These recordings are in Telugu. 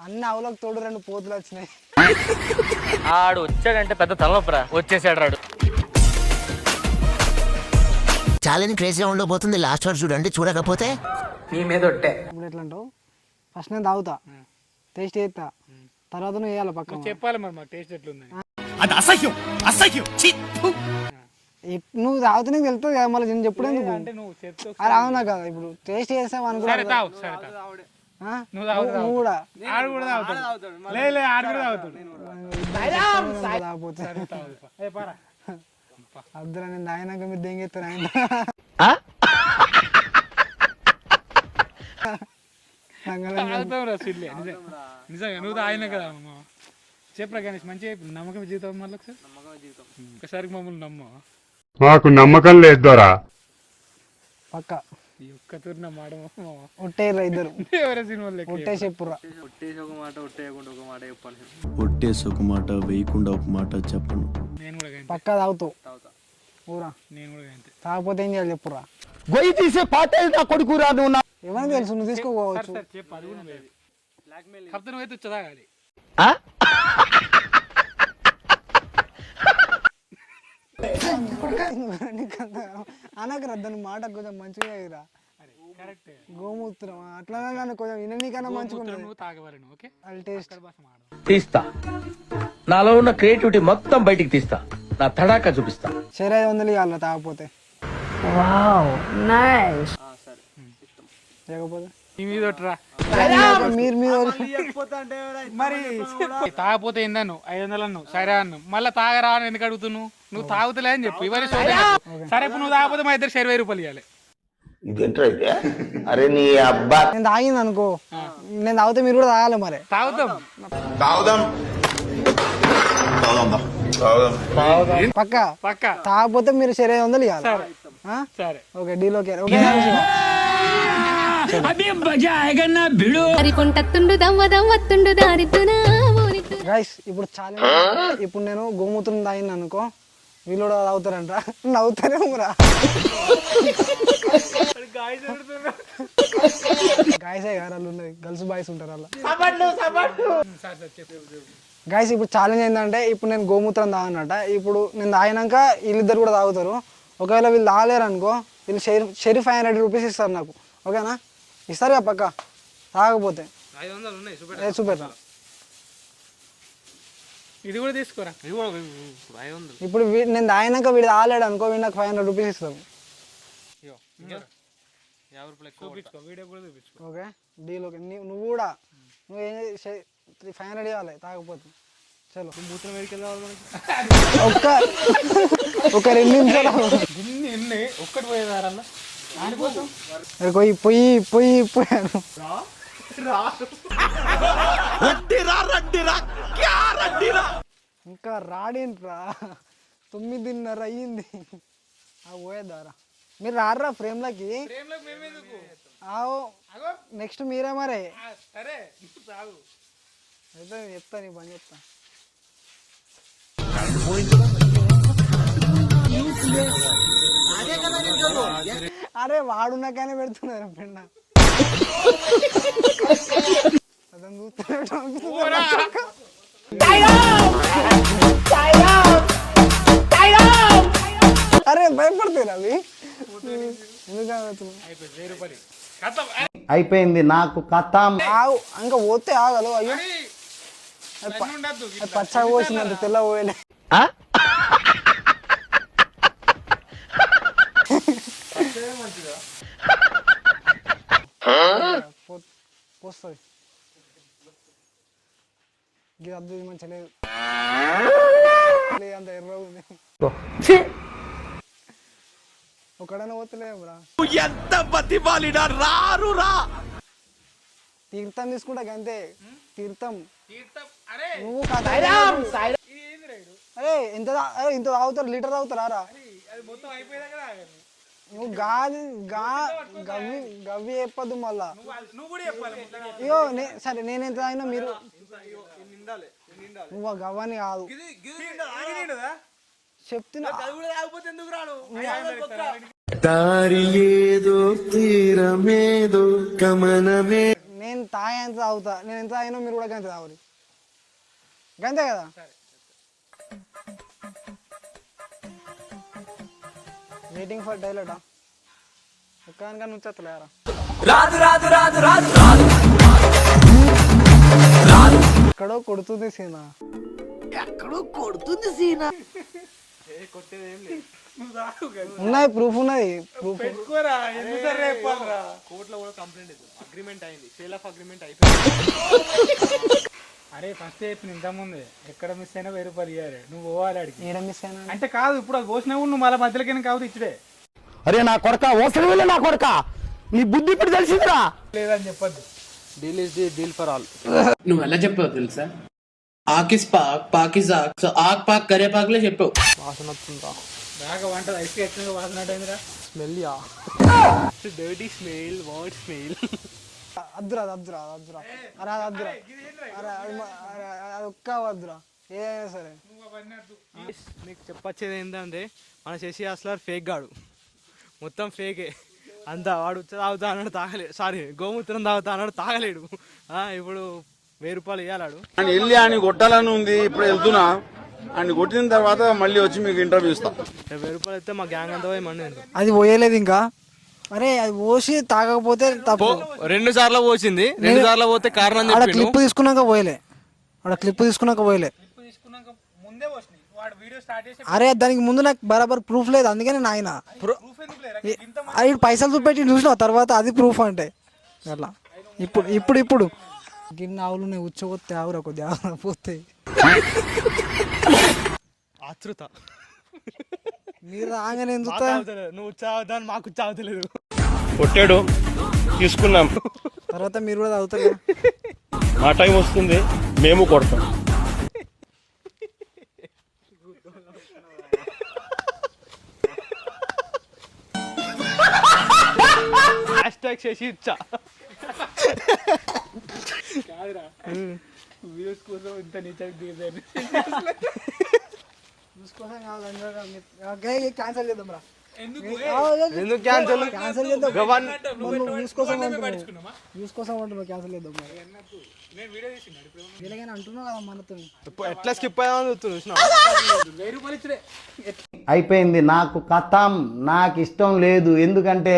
అన్ని ఆవులకు తోడు 2 పోతులు వచ్చినాయి. ఆడు వచ్చాడంటే పెద్ద తలనొప్పరా. వచ్చేసాడు రాడు. చాలా క్రేజీగా ఉండబోతుంది. లాస్ట్ వరకు చూడండి, చూడకపోతే నీ మీద ఒట్టే. ఇప్పుడు ఎట్లా అంటావు, ఫస్ట్ నేను తాగుతా, టేస్ట్ చేస్తా, తర్వాత నువ్వు వేయాలి పక్క. చెప్పాలి మరి మాకు టేస్ట్ ఎట్లుంది. అది అసహ్యం అసహ్యం. నువ్వు తాగుతూ నీకు తెలుస్తుంది కదా, మళ్ళీ నేను చెప్పుడు ఎందుకు? అంటే నువ్వు చెప్తావు. అది అవునా కదా, ఇప్పుడు టేస్ట్ చేసావు అనుకో. నువ్వు కూడా ఆడు కూడా తాగుతాడు. లే ఆడు కూడా తాగుతాడు. తాగపోతే అద్దరా నేను తాగినాక మీరు దెంగెత్తారు ఆయన. నిజంగా నువ్వు తాగినా కదా. చెప్పరా గణేష్, మంచిగా నమ్మకం జీవితం మళ్ళీ ఒకసారి మమ్మల్ని నమ్మ. మాకు నమ్మకం లేదు దొరా. పక్క ఈ ఒక్క తూరు నా మాట ఒట్టేరా ఇద్దరు, ఎవరే సినిమాలు ఒట్టే చెప్పురా. ఒట్టేసి ఒక మాట ఒట్టేయకుండా ఒక మాట చెప్పాలి. ఒట్టేసి ఒక మాట వేయకుండా ఒక మాట చెప్పను. నేను కూడా పక్క తాగుతావు ఊరా. నేను కూడా అంతే. తాగపోతే ఏం చేయాలి చెప్పురా. గొయ్యి తీసే పాటే నా కొడుకురా నువ్వు. ఏమైనా తెలుసు, నువ్వు తీసుకోవచ్చు. చెప్పు, అది కూడా లేదు. కాకపోతే నువ్వైతే వచ్చేదాగాలి. అనకరా దాని మాట కొంచెం మంచిగా రా. గోమూత్రం అట్లా నన్ను కొంచెం విననీకన్నా మంచిగా నువ్వు తాగవాలి. ఓకే, అది టేస్ట్ తీస్తా. నాలో ఉన్న క్రియేటివిటీ మొత్తం బయటికి తీస్తా. నా తడాకా చూపిస్తా. సరే 500 ఇవ్వాలి తాగపోతే. లేకపోతే మీరు మరి తాగపోతే ఏందన్ను 500 అన్ను సరే అన్ను. మళ్ళీ తాగరా అని ఎందుకు అడుగుతున్నావు? నువ్వు తాగుతలే అని చెప్పు. ఇవన్నీ సరే ఇప్పుడు నువ్వు తాగపోతే మా ఇద్దరు 20 రూపాయలు ఇవ్వాలి. అరే నీ అబ్బా, నేను తాగింది అనుకో, నేను తాగితే మీరు కూడా తాగాలి. మరి తాగుదాం. పక్క పక్క తాగపోతే మీరు సరే 500 ఇవ్వాలి. సరే okay, deal. Okay okay. Guys ఇప్పుడు చాలా, ఇప్పుడు నేను గోమూత్రం తాగిన అనుకో, వీళ్ళు కూడా తాగుతారంట. నవ్వుతారేమోరా. గాయసే గారు వాళ్ళు ఉన్నది, గర్ల్స్ బాయ్స్ ఉంటారు అలా. గాయస్ ఇప్పుడు ఛాలెంజ్ ఏంటంటే, ఇప్పుడు నేను గోమూత్రం తాగనట. ఇప్పుడు నేను తాగినాక వీళ్ళిద్దరు కూడా తాగుతారు. ఒకవేళ వీళ్ళు తాగలేరు అనుకో, వీళ్ళు షెరీ 500 రూపీస్ ఇస్తారు నాకు. ఓకేనా? ఇస్తారు కదా పక్క. తాగకపోతే 500 చూపెడతా. ఇది కూడా తీసుకోరా. ఇప్పుడు నేను తాగినాక వీడు తాగలేడు అనుకో, వీడు నాకు 500 రూపీస్ ఇస్తాను. Okay, deal. ఓకే, నువ్వు కూడా నువ్వు 500 ఇవ్వాలి తాగకపోతే. చలో ఒక 2 నిమిషాలు ఒక్కటి పోయేదారల్లా పోయి పోయి పోయి పోయాను. ఇంకా రాడేంట్రా, 9:30 అయ్యింది. పోయేదారా మీరు రారా ఫ్రేమ్లకి. నెక్స్ట్ మీరే మరే. అయితే చెప్తా, నీ పని చెప్తా. అరే వాడున్నాకనే పెడుతున్నారు పెండ. అరే భయపడతారు అవి. అయిపోయింది నాకు కథ. ఇంకా పోతే ఆగలు. అయ్యో పచ్చగా పోసినంత తెల్ల పోయలే. పోస్తుంది ఇది అద్దు, మంచిగా లేదు. అంత ఎర్ర ఉంది. ఒకడైనా పోతలేదురా. ఎంత బతిమాలినా రారు రా. తీర్థం తీసుకుంటా అంతే. తీర్థం నువ్వు అరే ఇంత తాగుతారు, లీటర్ తాగుతారా? నువ్వు గాది గవ్వి చెప్పద్దు మళ్ళా. అయ్యో సరే నేను ఎంత తాగినా మీరు నువ్వు గవ్వని కాదు చెప్తున్నా. దారి ఏదో తీరమేదో గమనమే. నేను తాగే ఎంత తాగుతా, నేను ఎంత తాగినా మీరు కూడా గంత తాగురి, గంతే కదా. వెయిటింగ్ ఫర్ డైలాటా ఒక్కదానికన్నా ఉంచలేరా. ఎక్కడో కొడుతుంది సీనా, ఉన్నాయి ప్రూఫ్ ఉన్నది, ప్రూఫ్. కోర్టులో కూడా కంప్లైంట్ అగ్రిమెంట్ అయింది, సేల్ ఆఫ్ అగ్రిమెంట్ అయిపోయింది. అరే ఫస్ట్ చెప్పిన ఇంతకుముందే ఎక్కడ మిస్ అయినా 1000 రూపాయలు ఇవ్వాలి, నువ్వు పోవాలి అడిగి. ఏడ మిస్ అయినా అంటే కాదు, ఇప్పుడు అది పోసినా నువ్వు మళ్ళీ మధ్యలోకి కావద్దు ఇచ్చుడే. అరే నా కొడక ఓసలి నా కొడక, నీ బుద్ధి ఇప్పుడు తెలిసిందిరా. లేదని చెప్పొద్దు. Deal is the deal for all. నువ్వు ఎలా చెప్పావు తెలుసా? ఆకిస్ పాక్ పాకిస్ ఆక్, సో ఆక్ పాక్ కరే పాక్లే చెప్పావు. వాసన వస్తుందా? బాగా వంట ఐస్ ఎక్కడ వాసనట్టయిందిరా. స్మెల్ యా, డర్టీ స్మెల్, వాట్ స్మెల్. అద్దురా అద్దురా అద్దురా, అరే అది అద్దురా, అరే అది ఒక్క వద్దురా, ఏదైనా సరే. నీకు చెప్పొచ్చేది ఏంటంటే మన శశి అసలు ఫేక్ గాడు, మొత్తం ఫేకే అంతా. వాడు ఉచ్చ తాగుతా అన్నాడు తాగలేడు, సారీ గోమూత్రం తాగుతా అన్నాడు తాగలేడు. ఇప్పుడు 1000 రూపాయలు ఇవ్వాలాడు. ఆయన వెళ్ళి ఆయన కొట్టాలని ఉంది, ఇప్పుడు వెళ్తున్నా. ఆయన కొట్టిన తర్వాత మళ్ళీ వచ్చి మీకు ఇంటర్వ్యూ ఇస్తాం. 1000 రూపాయలు అయితే మా గ్యాంగ్ అంతా పోయి మండి. అది పోయలేదు ఇంకా. అరే అది పోసి తాగకపోతే తప్పు. 2 సార్లు పోసింది, 2 సార్లు పోతే కారణం ఆడ క్లిప్ తీసుకున్నాక పోయలే, ఆడ క్లిప్ తీసుకున్నాక పోయలే. తీసుకున్నాక ముందే పోసినాయి, వాడు వీడియో స్టార్ట్ చేసి అరే దానికి ముందు నాకు బరాబర్ ప్రూఫ్ లేదు, అందుకే నేను ఆయన ప్రూఫ్ ఎందుకు లేరా? అది పైసలు చూపెట్టి చూసిన తర్వాత అది ప్రూఫ్ అంటే అట్లా. ఇప్పుడు ఇప్పుడు ఇప్పుడు గిన్నె ఆవులు నేను ఉచ్చగొత్తే ఆవురా కొద్ది ఆవురా పోతాయి. ఆతృత. మీరు రాగానే ఎందుకు నువ్వు చావుతాను, మాకు చావుతలేదు. కొట్టాడు, తీసుకున్నాం. తర్వాత మీరు కూడా తాగుతారు కదా. ఆ టైం వస్తుంది, మేము కొడతాం. హ్యాష్ట్యాగ్ శశి ఇచ్చా. కాదురా, వ్యూస్ కోసం ఇంత నీచగా దిగదాన్ని. క్యాన్సల్ చేద్దాం రా. ఎందుకు ఎందుకు క్యాన్సల్? క్యాన్సల్ చేద్దాం. వ్యూస్ కోసం పట్టించుకున్నామా? వ్యూస్ కోసం అంటున్నావు, క్యాన్సల్ చేద్దాం. నేను వీడియో తీసినా ఇప్పుడు ఇలాగైనా అంటున్నావు కదా మనతో. ఎట్లా స్కిప్ అయ్యామని చూస్తున్నా. 1000 రూపాయలు ఇచ్చుడే. అయిపోయింది, నాకు కథం, నాకు ఇష్టం లేదు. ఎందుకంటే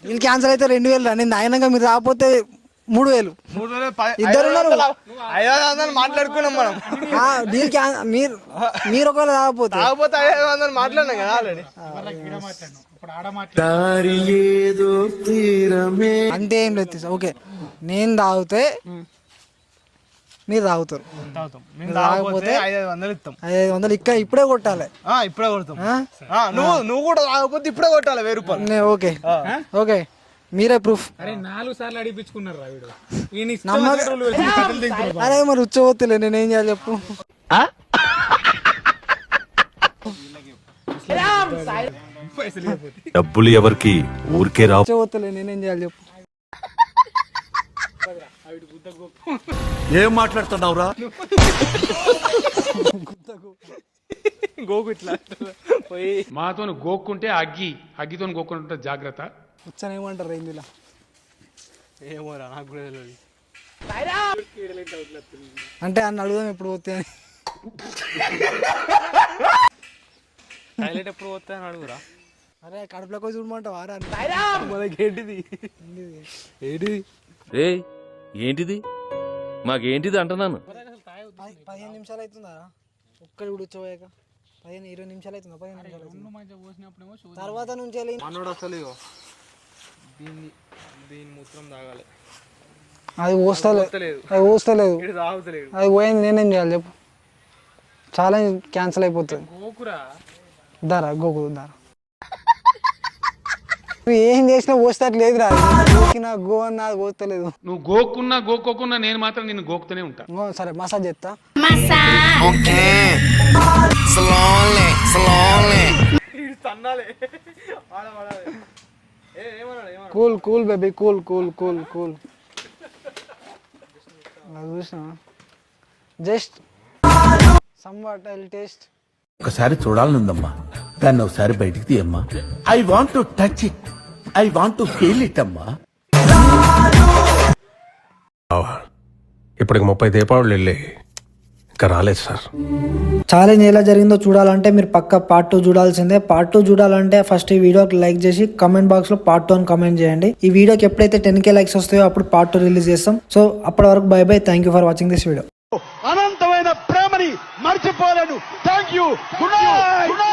వీళ్ళు క్యాన్సల్ అయితే 2000 రా, నేను ఆయనంగా మీరు రాకపోతే 3000. 3000 ఇద్దరు ఉన్నారు. 500 మాట్లాడుకున్నాం మనం. డీల్ మీరు ఒకవేళ రాకపోతే కాకపోతే 500 మాట్లాడినాం కదా ఆల్రెడీ. ఈడ మాట్లాడినాం, ఇప్పుడు ఆడ మాట్లాడు. అంతే ఏం లేదు. ఓకే నేను తాగితే మీరు తాగుతారు, మేము తాగకపోతే 500 ఇస్తాం. 500 ఇక్కడ ఇప్పుడే కొట్టాలి. ఇప్పుడే కొడతాం. నువ్వు కూడా తాగకపోతే ఇప్పుడే కొట్టాలి 1000 రూపాయలు. ఓకే ఓకే, మీరే ప్రూఫ్. అరే 4 సార్లు అడిపించుకున్నారు రా వీడు. అరే మరి ఉచ్చబోతులే, నేనేం చేయాలి చెప్పు. డబ్బులు ఎవరికి ఊరికే రావు. ఉచ్చబోతులే, నేనేం చేయాలి చెప్పు. ఏం మాట్లాడుతున్నావురా? గోకు ఇట్లా పోయి మాతో గోక్కుంటే అగ్గితో గోక్కుంటే జాగ్రత్త. ఉచ్చనేమంటారు హిందీలో? ఏమోరా నాకు కూడా తెలియదు. అంటే అన్న అడుగుదాం ఎప్పుడు పోతే అని. టాయిలెట్ ఎప్పుడు పోతాయని అడుగురా. అరే కడుపులోకి పోయి చూడమంటావా రా? మనకి ఏంటిది ఏంటిది? ఏంటిది మాకేంటిది అంటున్నాను. 15 నిమిషాలు అవుతుందా ఒక్కడి కూడా ఉచ్చబోయాక? 15-20 నిమిషాలు అవుతుందా? 15 నిమిషాలు అవుతుంది. తర్వాత నుంచి వెళ్ళి మనోడు అసలు ఇగో దీని మూత్రం తాగాలి. అది పోస్తలేదు, అది పోస్తలేదు, ఇది తాగుతలేడు. అది పోయింది. నేనేం చేయాలి చెప్పు? ఛాలెంజ్ క్యాన్సిల్ అయిపోతుంది. గోకురా దారా గోకు దారా. నువ్వు ఏం చేసినా పోస్తే లేదు రా. గోకినా గో అన్న అది పోస్తలేదు. నువ్వు గోక్కున్నా గోక్కోకున్నా నేను మాత్రం నిన్ను గోకుతూనే ఉంటా. సరే మసాజ్ చేస్తా. Cool cool baby, cool cool cool cool. చూసినా just somewhat I will taste. ఒకసారి చూడాలనుందమ్మా, దాన్ని ఒకసారి బయటికి తీయమ్మా. I want to touch it, I want to feel it అమ్మా. ఇప్పటికి 30 దీపావళి వెళ్ళి ఇంకా రాలేదు సార్. ఛాలెంజ్ ఎలా జరిగిందో చూడాలంటే మీరు పక్క పార్ట్ 2 చూడాల్సిందే. పార్ట్ 2 చూడాలంటే ఫస్ట్ ఈ వీడియోకి లైక్ చేసి కమెంట్ బాక్స్ లో పార్ట్ 2 అని కమెంట్ చేయండి. ఈ వీడియోకి ఎప్పుడైతే 10K లైక్స్ వస్తాయో అప్పుడు పార్ట్ 2 రిలీజ్ చేస్తాం. సో అప్పటి వరకు by by. Thank you for watching this video. అనంతమైన ప్రేమని మర్చిపోలేను. Thank you. Good night.